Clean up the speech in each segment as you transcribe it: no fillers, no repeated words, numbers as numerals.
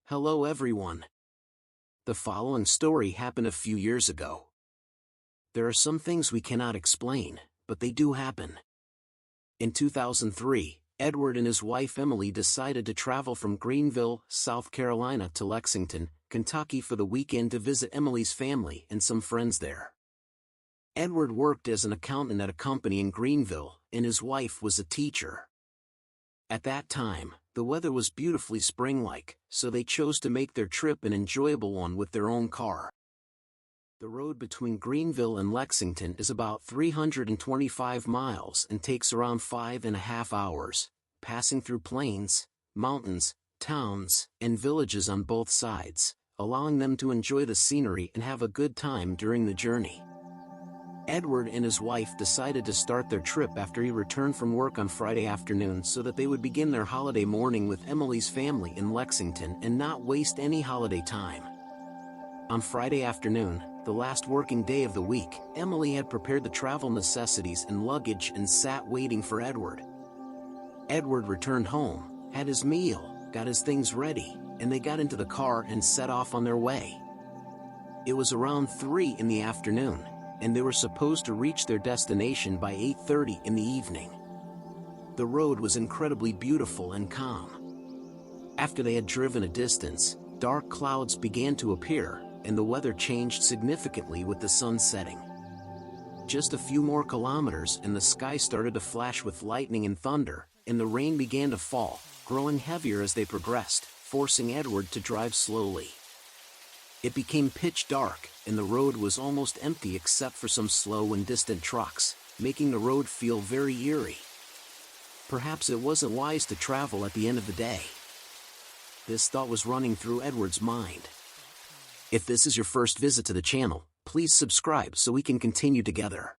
Hello everyone. The following story happened a few years ago. There are some things we cannot explain, but they do happen. In 2003, Edward and his wife Emily decided to travel from Greenville, South Carolina to Lexington, Kentucky for the weekend to visit Emily's family and some friends there. Edward worked as an accountant at a company in Greenville, and his wife was a teacher. At that time, the weather was beautifully spring-like, so they chose to make their trip an enjoyable one with their own car. The road between Greenville and Lexington is about 325 miles and takes around 5.5 hours, passing through plains, mountains, towns, and villages on both sides, allowing them to enjoy the scenery and have a good time during the journey. Edward and his wife decided to start their trip after he returned from work on Friday afternoon so that they would begin their holiday morning with Emily's family in Lexington and not waste any holiday time. On Friday afternoon, the last working day of the week, Emily had prepared the travel necessities and luggage and sat waiting for Edward. Edward returned home, had his meal, got his things ready, and they got into the car and set off on their way. It was around 3 in the afternoon, and they were supposed to reach their destination by 8:30 in the evening. The road was incredibly beautiful and calm. After they had driven a distance, dark clouds began to appear, and the weather changed significantly with the sun setting. Just a few more kilometers and the sky started to flash with lightning and thunder, and the rain began to fall, growing heavier as they progressed, forcing Edward to drive slowly. It became pitch dark, and the road was almost empty except for some slow and distant trucks, making the road feel very eerie. Perhaps it wasn't wise to travel at the end of the day. This thought was running through Edward's mind. If this is your first visit to the channel, please subscribe so we can continue together.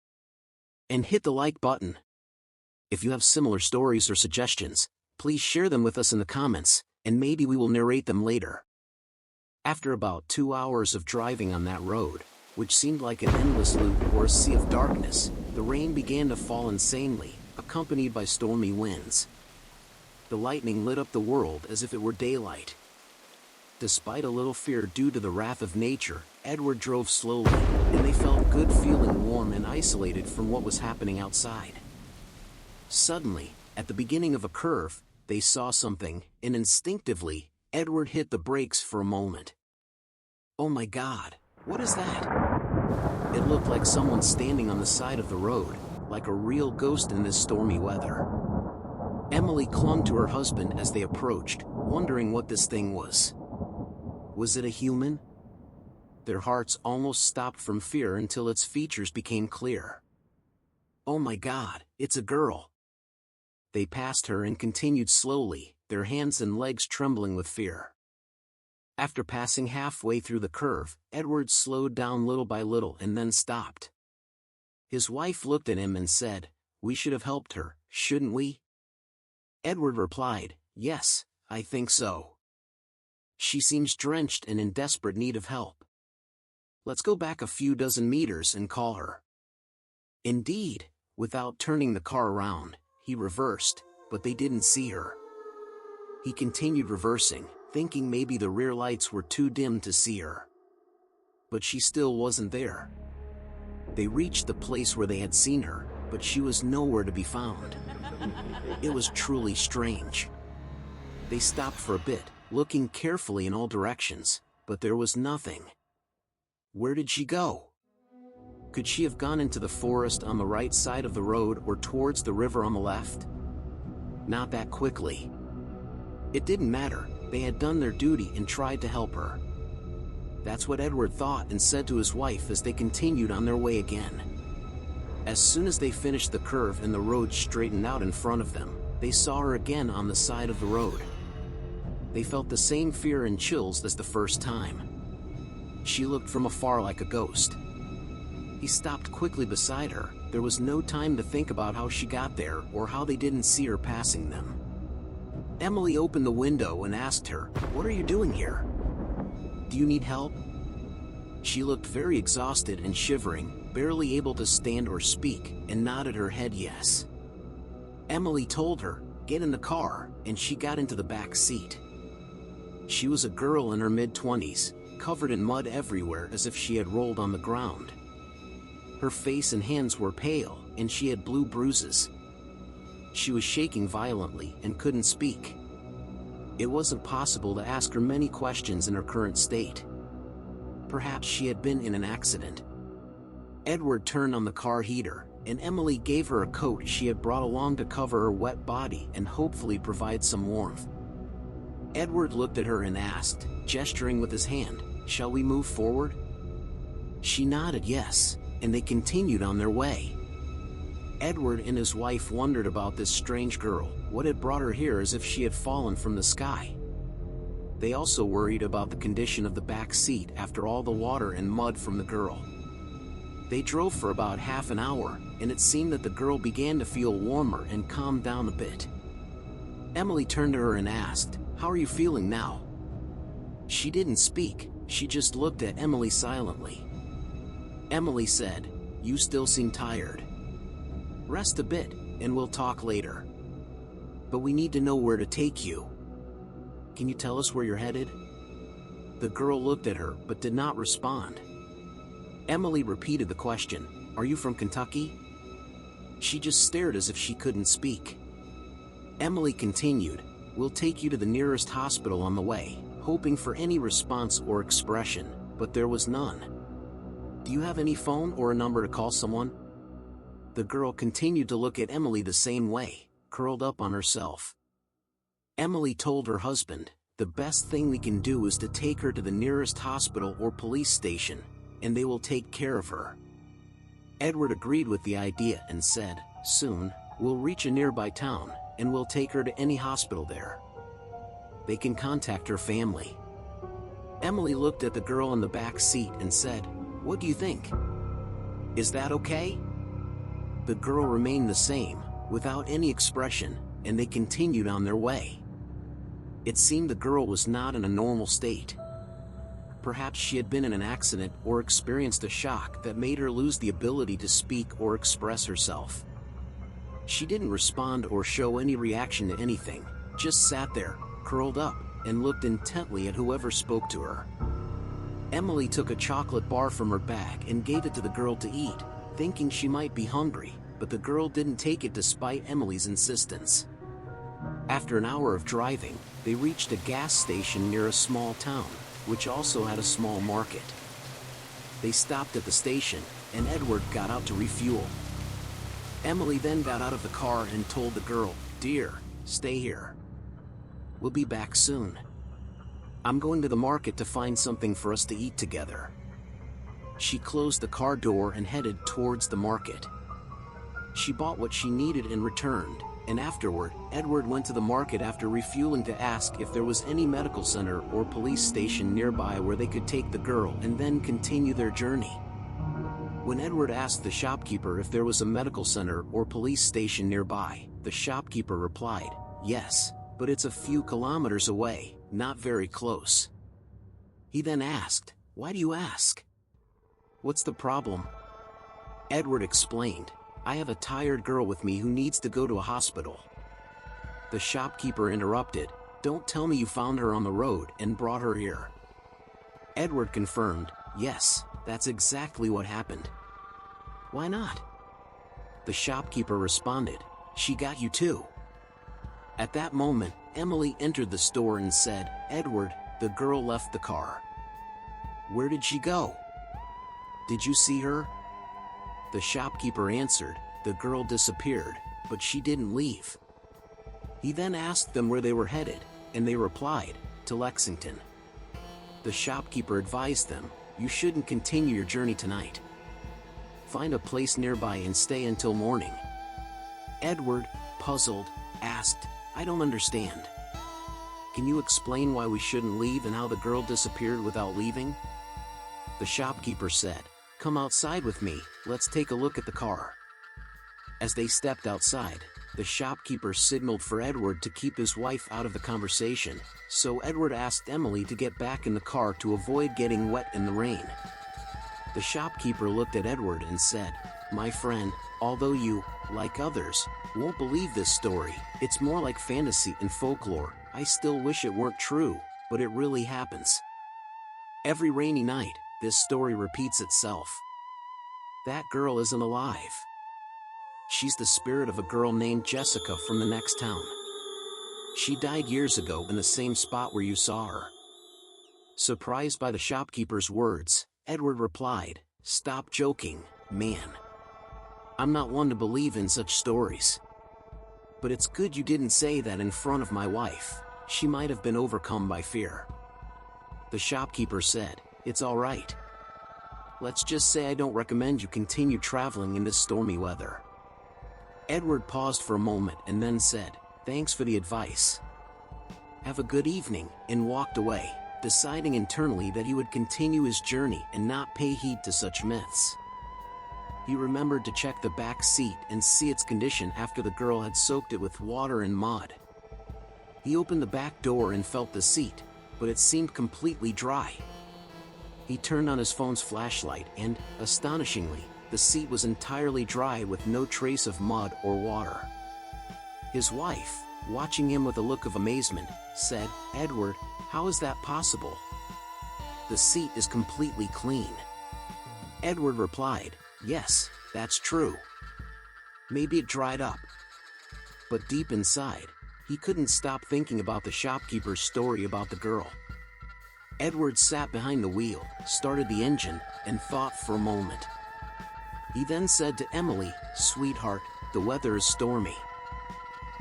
And hit the like button. If you have similar stories or suggestions, please share them with us in the comments, and maybe we will narrate them later. After about 2 hours of driving on that road, which seemed like an endless loop or a sea of darkness, the rain began to fall insanely, accompanied by stormy winds. The lightning lit up the world as if it were daylight. Despite a little fear due to the wrath of nature, Edward drove slowly, and they felt good feeling warm and isolated from what was happening outside. Suddenly, at the beginning of a curve, they saw something, and instinctively, Edward hit the brakes for a moment. Oh my God, what is that? It looked like someone standing on the side of the road, like a real ghost in this stormy weather. Emily clung to her husband as they approached, wondering what this thing was. Was it a human? Their hearts almost stopped from fear until its features became clear. Oh my God, it's a girl. They passed her and continued slowly, their hands and legs trembling with fear. After passing halfway through the curve, Edward slowed down little by little and then stopped. His wife looked at him and said, "We should have helped her, shouldn't we?" Edward replied, "Yes, I think so. She seems drenched and in desperate need of help. Let's go back a few dozen meters and call her." Indeed, without turning the car around, he reversed, but they didn't see her. He continued reversing, thinking maybe the rear lights were too dim to see her. But she still wasn't there. They reached the place where they had seen her, but she was nowhere to be found. It was truly strange. They stopped for a bit, looking carefully in all directions, but there was nothing. Where did she go? Could she have gone into the forest on the right side of the road or towards the river on the left? Not that quickly. It didn't matter, they had done their duty and tried to help her. That's what Edward thought and said to his wife as they continued on their way again. As soon as they finished the curve and the road straightened out in front of them, they saw her again on the side of the road. They felt the same fear and chills as the first time. She looked from afar like a ghost. He stopped quickly beside her. There was no time to think about how she got there or how they didn't see her passing them. Emily opened the window and asked her, "What are you doing here? Do you need help?" She looked very exhausted and shivering, barely able to stand or speak, and nodded her head yes. Emily told her, "Get in the car," and she got into the back seat. She was a girl in her mid-20s, covered in mud everywhere as if she had rolled on the ground. Her face and hands were pale, and she had blue bruises. She was shaking violently and couldn't speak. It wasn't possible to ask her many questions in her current state. Perhaps she had been in an accident. Edward turned on the car heater, and Emily gave her a coat she had brought along to cover her wet body and hopefully provide some warmth. Edward looked at her and asked, gesturing with his hand, "Shall we move forward?" She nodded yes, and they continued on their way. Edward and his wife wondered about this strange girl, what had brought her here, as if she had fallen from the sky. They also worried about the condition of the back seat after all the water and mud from the girl. They drove for about half an hour, and it seemed that the girl began to feel warmer and calmed down a bit. Emily turned to her and asked, "How are you feeling now?" She didn't speak, she just looked at Emily silently. Emily said, "You still seem tired. Rest a bit, and we'll talk later. But we need to know where to take you. Can you tell us where you're headed?" The girl looked at her but did not respond. Emily repeated the question, "Are you from Kentucky?" She just stared as if she couldn't speak. Emily continued, "We'll take you to the nearest hospital on the way," hoping for any response or expression, but there was none. "Do you have any phone or a number to call someone?" The girl continued to look at Emily the same way, curled up on herself. Emily told her husband, "The best thing we can do is to take her to the nearest hospital or police station, and they will take care of her." Edward agreed with the idea and said, "Soon, we'll reach a nearby town, and we'll take her to any hospital there. They can contact her family." Emily looked at the girl in the back seat and said, "What do you think? Is that okay?" The girl remained the same, without any expression, and they continued on their way. It seemed the girl was not in a normal state. Perhaps she had been in an accident or experienced a shock that made her lose the ability to speak or express herself. She didn't respond or show any reaction to anything, just sat there, curled up, and looked intently at whoever spoke to her. Emily took a chocolate bar from her bag and gave it to the girl to eat, thinking she might be hungry, but the girl didn't take it despite Emily's insistence. After an hour of driving, they reached a gas station near a small town, which also had a small market. They stopped at the station, and Edward got out to refuel. Emily then got out of the car and told the girl, "Dear, stay here. We'll be back soon. I'm going to the market to find something for us to eat together." She closed the car door and headed towards the market. She bought what she needed and returned, and afterward, Edward went to the market after refueling to ask if there was any medical center or police station nearby where they could take the girl and then continue their journey. When Edward asked the shopkeeper if there was a medical center or police station nearby, the shopkeeper replied, "Yes, but it's a few kilometers away, not very close." He then asked, "Why do you ask? What's the problem?" Edward explained, "I have a tired girl with me who needs to go to a hospital." The shopkeeper interrupted, "Don't tell me you found her on the road and brought her here." Edward confirmed, "Yes, that's exactly what happened." "Why not?" The shopkeeper responded, "She got you too." At that moment, Emily entered the store and said, "Edward, the girl left the car." "Where did she go? Did you see her?" The shopkeeper answered, "The girl disappeared, but she didn't leave." He then asked them where they were headed, and they replied, "To Lexington." The shopkeeper advised them, "You shouldn't continue your journey tonight. Find a place nearby and stay until morning." Edward, puzzled, asked, "I don't understand. Can you explain why we shouldn't leave and how the girl disappeared without leaving?" The shopkeeper said, "Come outside with me, let's take a look at the car." As they stepped outside, the shopkeeper signaled for Edward to keep his wife out of the conversation, so Edward asked Emily to get back in the car to avoid getting wet in the rain. The shopkeeper looked at Edward and said, "My friend, although you, like others, won't believe this story, it's more like fantasy and folklore, I still wish it weren't true. but it really happens. Every rainy night, this story repeats itself. That girl isn't alive. She's the spirit of a girl named Jessica from the next town. She died years ago in the same spot where you saw her. Surprised by the shopkeeper's words, Edward replied, "Stop joking, man. I'm not one to believe in such stories. But it's good you didn't say that in front of my wife. She might have been overcome by fear." The shopkeeper said, "It's all right. Let's just say I don't recommend you continue traveling in this stormy weather." Edward paused for a moment and then said, "Thanks for the advice. Have a good evening," and walked away, deciding internally that he would continue his journey and not pay heed to such myths. He remembered to check the back seat and see its condition after the girl had soaked it with water and mud. He opened the back door and felt the seat, but it seemed completely dry. He turned on his phone's flashlight and, astonishingly, the seat was entirely dry with no trace of mud or water. His wife, watching him with a look of amazement, said, "Edward, how is that possible? The seat is completely clean." Edward replied, "Yes, that's true. Maybe it dried up." But deep inside, he couldn't stop thinking about the shopkeeper's story about the girl. Edward sat behind the wheel, started the engine, and thought for a moment. He then said to Emily, "Sweetheart, the weather is stormy.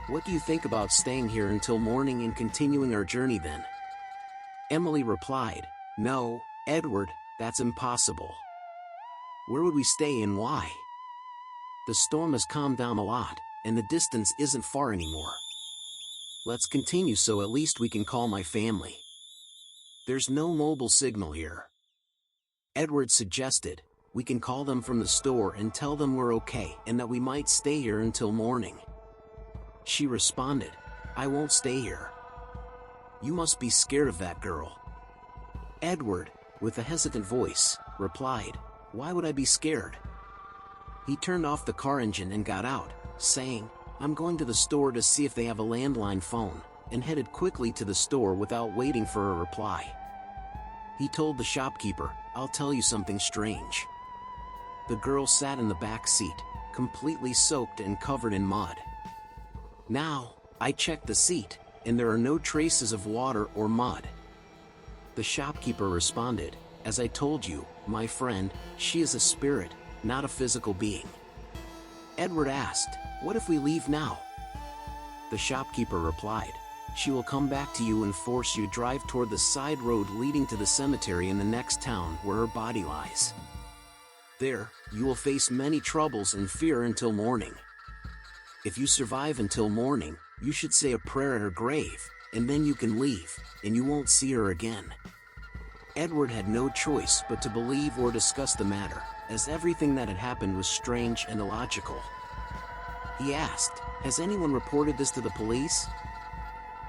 What do you think about staying here until morning and continuing our journey then?" Emily replied, "No, Edward, that's impossible. Where would we stay and why? The storm has calmed down a lot, and the distance isn't far anymore. Let's continue so at least we can call my family. There's no mobile signal here." Edward suggested, "We can call them from the store and tell them we're okay and that we might stay here until morning." She responded, "I won't stay here. You must be scared of that girl." Edward, with a hesitant voice, replied, "Why would I be scared?" He turned off the car engine and got out, saying, "I'm going to the store to see if they have a landline phone," and headed quickly to the store without waiting for a reply. He told the shopkeeper, "I'll tell you something strange." The girl sat in the back seat, completely soaked and covered in mud. "Now, I checked the seat, and there are no traces of water or mud." The shopkeeper responded, "As I told you, my friend, she is a spirit, not a physical being." Edward asked, "What if we leave now?" The shopkeeper replied, "She will come back to you and force you to drive toward the side road leading to the cemetery in the next town where her body lies. There, you will face many troubles and fear until morning. If you survive until morning, you should say a prayer at her grave, and then you can leave, and you won't see her again." Edward had no choice but to believe or discuss the matter, as everything that had happened was strange and illogical. He asked, "Has anyone reported this to the police?"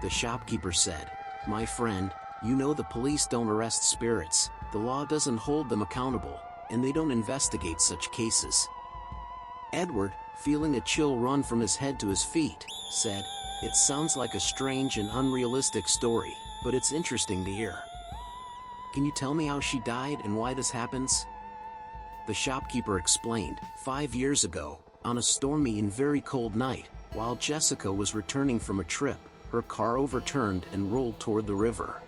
The shopkeeper said, "My friend, you know the police don't arrest spirits, the law doesn't hold them accountable, and they don't investigate such cases." Edward, feeling a chill run from his head to his feet, said, "It sounds like a strange and unrealistic story, but it's interesting to hear. Can you tell me how she died and why this happens?" The shopkeeper explained, 5 years ago, on a stormy and very cold night, while Jessica was returning from a trip, her car overturned and rolled toward the river.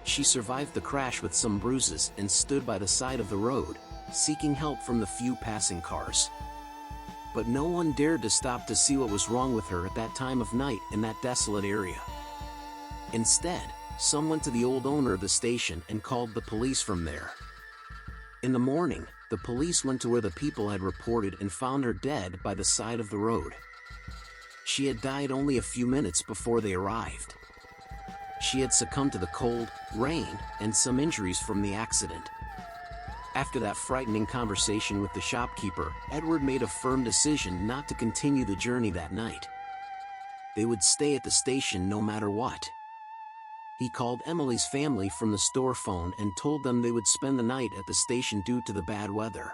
She survived the crash with some bruises and stood by the side of the road, seeking help from the few passing cars. But no one dared to stop to see what was wrong with her at that time of night in that desolate area. Instead, some went to the old owner of the station and called the police from there. In the morning, the police went to where the people had reported and found her dead by the side of the road. She had died only a few minutes before they arrived. She had succumbed to the cold, rain, and some injuries from the accident. After that frightening conversation with the shopkeeper, Edward made a firm decision not to continue the journey that night. They would stay at the station no matter what. He called Emily's family from the store phone and told them they would spend the night at the station due to the bad weather.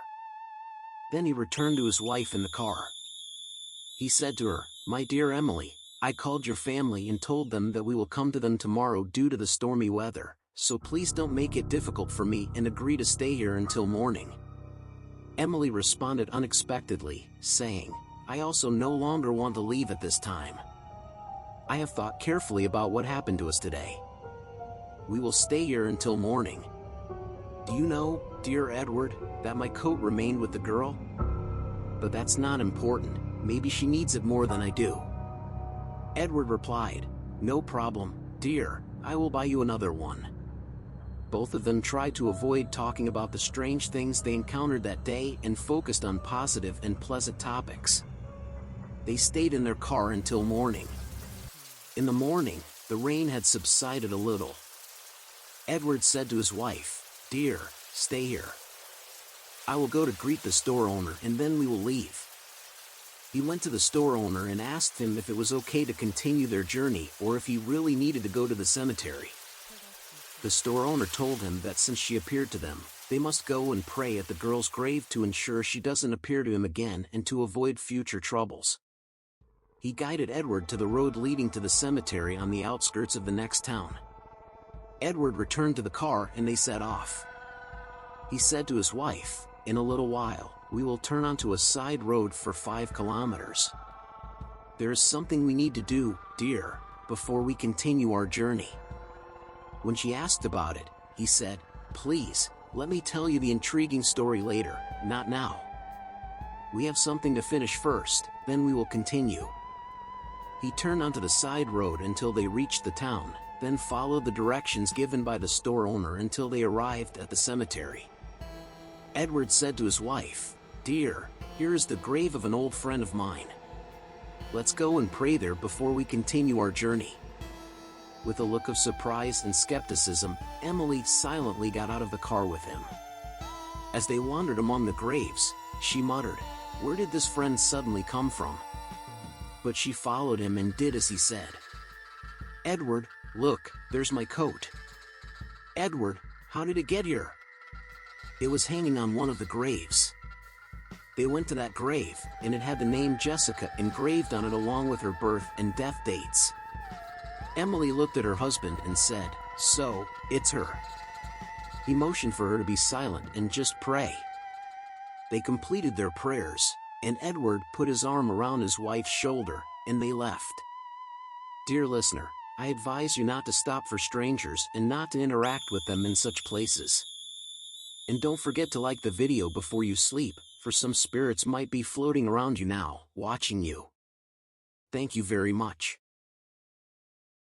Then he returned to his wife in the car. He said to her, "My dear Emily, I called your family and told them that we will come to them tomorrow due to the stormy weather, so please don't make it difficult for me and agree to stay here until morning." Emily responded unexpectedly, saying, "I also no longer want to leave at this time. I have thought carefully about what happened to us today. We will stay here until morning. Do you know, dear Edward, that my coat remained with the girl? But that's not important, maybe she needs it more than I do." Edward replied, "No problem, dear, I will buy you another one." Both of them tried to avoid talking about the strange things they encountered that day and focused on positive and pleasant topics. They stayed in their car until morning. In the morning, the rain had subsided a little. Edward said to his wife, "Dear, stay here. I will go to greet the store owner and then we will leave." He went to the store owner and asked him if it was okay to continue their journey or if he really needed to go to the cemetery. The store owner told him that since she appeared to them, they must go and pray at the girl's grave to ensure she doesn't appear to him again and to avoid future troubles. He guided Edward to the road leading to the cemetery on the outskirts of the next town. Edward returned to the car and they set off. He said to his wife, "In a little while, we will turn onto a side road for 5 kilometers. There is something we need to do, dear, before we continue our journey." When she asked about it, he said, "Please, let me tell you the intriguing story later, not now. We have something to finish first, then we will continue." He turned onto the side road until they reached the town, then followed the directions given by the store owner until they arrived at the cemetery. Edward said to his wife, "Dear, here is the grave of an old friend of mine. Let's go and pray there before we continue our journey." With a look of surprise and skepticism, Emily silently got out of the car with him. As they wandered among the graves, she muttered, "Where did this friend suddenly come from?" But she followed him and did as he said. "Edward, look, there's my coat." "Edward, how did it get here?" "It was hanging on one of the graves." They went to that grave, and it had the name Jessica engraved on it along with her birth and death dates. Emily looked at her husband and said, "So, it's her." He motioned for her to be silent and just pray. They completed their prayers, and Edward put his arm around his wife's shoulder, and they left. Dear listener, I advise you not to stop for strangers and not to interact with them in such places. And don't forget to like the video before you sleep, for some spirits might be floating around you now, watching you. Thank you very much.